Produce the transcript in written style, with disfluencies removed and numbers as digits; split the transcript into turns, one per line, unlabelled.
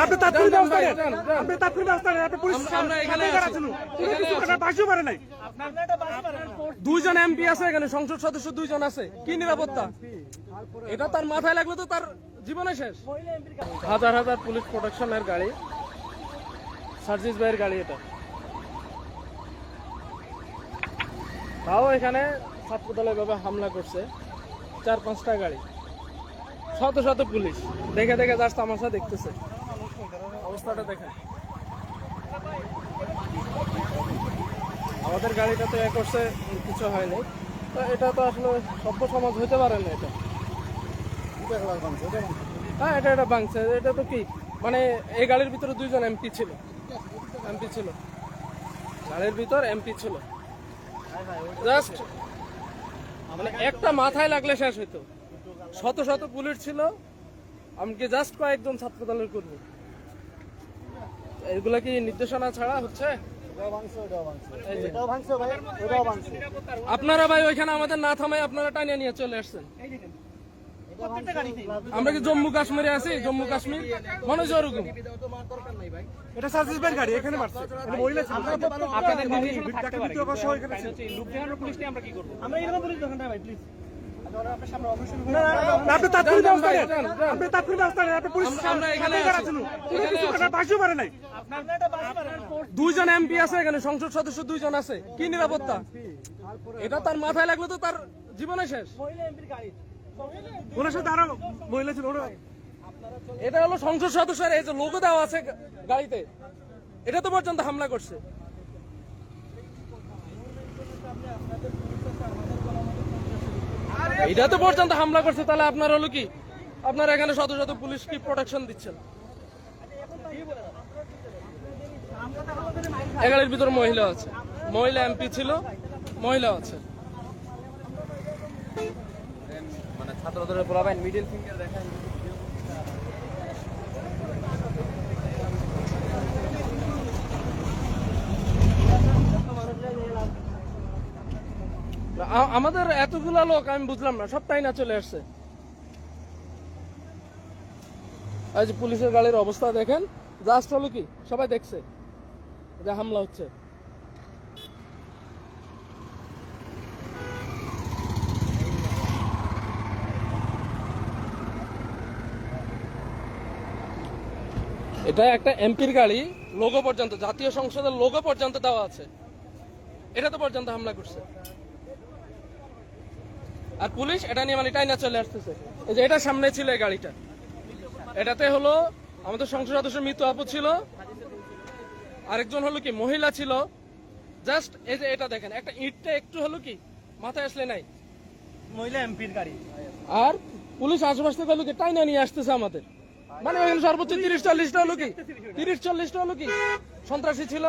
আপনি তাৎক্ষণিক ব্যবস্থা নেন, আপনি তাৎক্ষণিক ব্যবস্থা নেন, আপনি পুলিশ
আমরা এখানে আছি।
বাসিও পারে নাই।
দুইজন এমপি আছে এখানে, সংসদ সদস্য দুইজন আছে, কি নিরাপত্তা? এটা তার মাথায় লাগলো তো তার জীবনে শেষ। হাজার হাজার পুলিশ প্রোটেকশনের গাড়ি, সার্জিস ভাইয়ের গাড়ি এটা। তাও এখানে ছাত্রদল এভাবে হামলা করছে, 4-5টা গাড়ি, শত শত পুলিশ দেখে দেখে জাস্ট তামাশা দেখতেছে। অবস্থাটা দেখেন। আমাদের গাড়িটাতে এ করছে, কিছু হয়নি। তো এটা তো আসলে সভ্য সমাজ হইতে পারে না। এটা হ্যাঁ, এটা ভাঙছে। এটা তো কি মানে, এই গাড়ির ভিতরে দুইজন এমপি ছিল, গাড়ির ভিতর এমপি ছিল। জাস্ট মানে একটা মাথায় লাগলে শেষ হইতো। শত শত পুলিশ ছিল, এমনকি জাস্ট কয়েকজন ছাত্র দলের কর্মী। এগুলা কি নির্দেশনা ছাড়া হচ্ছে? আপনারা ভাই ওইখানে আমাদের না থামায় আপনারা টানিয়ে নিয়ে চলে আসছেন। আমরা কি জম্মু কাশ্মীরে আছি? জম্মু কাশ্মীর মনে হয় ওরকম।
এটা সার্জিস ভাইয়ের গাড়ি, এখানে মারছে। এটা মহিলা ছিল।
আপনাদের
আমরা এরকম পুলিশ দোকানটা ভাই প্লিজ। আপনি তাৎক্ষণিক ব্যবস্থা নেন, আপনি তাৎক্ষণিক ব্যবস্থা নেন, আপনি পুলিশ
আমরা এখানে আছি।
বাসিও পারে নাই।
দুইজন এমপি আছে এখানে, সংসদ সদস্য দুইজন আছে, কি নিরাপত্তা? এটা তার মাথায় লাগলো তো তার জীবনে শেষ।
ওনার সাথে আরো মহিলা ছিল। ওরা
এটা হলো সংসদ সদস্যের এই যে লোগো দেওয়া আছে গাড়িতে, এটা তো পর্যন্ত হামলা করছে। এটা তো পর্যন্ত হামলা করছে, তাহলে আপনার হলো কি? আপনারা এখানে শত শত পুলিশ কি প্রোটেকশন দিচ্ছেন? এই গাড়ির ভিতরে মহিলা আছে, মহিলা এমপি ছিল, মহিলা আছে।
মানে ছাত্রদের বলাবেন মিডল ফিঙ্গার দেখেন।
আমাদের এতগুলা লোক আমি বুঝলাম না, সবটাই না চলে আসছে। এই যে পুলিশের গাড়ির অবস্থা দেখেন, জাস্ট হলো কি সবাই দেখছে যে হামলা হচ্ছে। এটা একটা এমপির গাড়ি, লোগো পর্যন্ত, জাতীয় সংসদের লোগো পর্যন্ত দেওয়া আছে, এটা তো পর্যন্ত হামলা করছে। আর পুলিশ এটা নিয়ে মানে টাইনা চলে আসতেছে। এই যে এটা সামনে ছিল এই গাড়িটা, এটাতে হলো আমাদের সংসদ সদস্য মিতু আপু ছিল, আরেকজন হলো কি মহিলা ছিল। জাস্ট এই যে এটা দেখেন, একটা ইটটা একটু হলো কি মাথায় আসলে নাই।
মহিলা এমপির গাড়ি।
আর পুলিশ আশেপাশ থেকে হলো কি টাইনা নিয়ে আসতেছে আমাদের। মানে ওখানে সর্বোচ্চ 30-40টা হলো কি, 30-40টা হলো কি সন্ত্রাসী ছিল।